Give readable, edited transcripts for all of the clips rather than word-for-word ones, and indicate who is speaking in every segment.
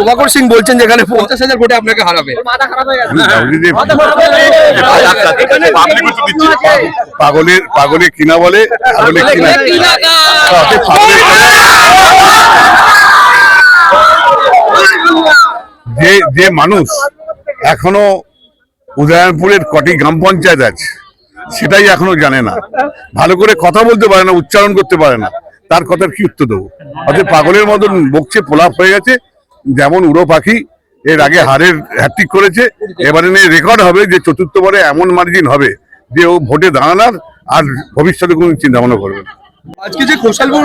Speaker 1: প্রভাকর সিং বলছেন যেখানে 50,000 ভোটে আপনাকে হারাবে।
Speaker 2: পাগলে কিনা বলে যে মানুষ এখনো উদয়নপুরের কটি গ্রাম পঞ্চায়েত আছে সেটাই এখনো জানে না, ভালো করে কথা বলতে পারে না, উচ্চারণ করতে পারে না, তার কথার কি উত্তর দেবো? অর্থাৎ পাগলের মতন বকছে, পোলাপ হয়ে গেছে। যেমন উড়ো পাখি এর আগে হারের হ্যাট্রিক করেছে, এবারে নিয়ে রেকর্ড হবে যে চতুর্থবারে এমন মার্জিন হবে যে ও ভোটে দাঁড়ানোর আর ভবিষ্যতে কোনো চিন্তা ভাবনা করবে না।
Speaker 1: আজকে যে খোসালপুর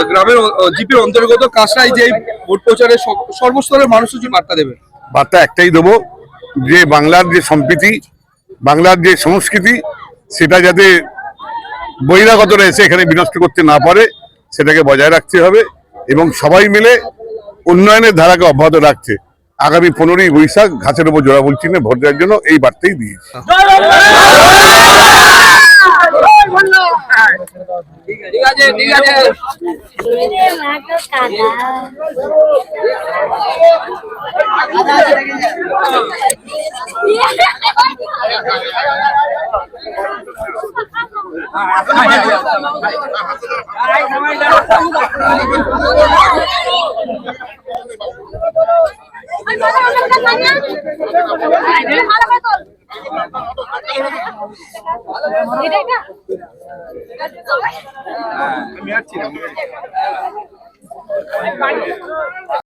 Speaker 1: গ্রামের জিপির অন্তর্গত কাঁসরায় যে ভোট প্রচারে সর্বস্তরের মানুষের যে বার্তা দেবে,
Speaker 2: বার্তা একটাই দেবো যে বাংলার যে সম্প্রীতি, বাংলার যে সংস্কৃতি, সেটা যাতে বহিরাগতরা এসে এখানে বিনষ্ট করতে না পারে সেটাকে বজায় রাখতে হবে এবং সবাই মিলে উন্নয়নের ধারাকে অব্যাহত রাখছে। আগামী 15ই বৈশাখ ঘাসের উপর জোড়া বল চিহ্নে ভোট দেওয়ার জন্য এই বার্তাই দিয়েছি।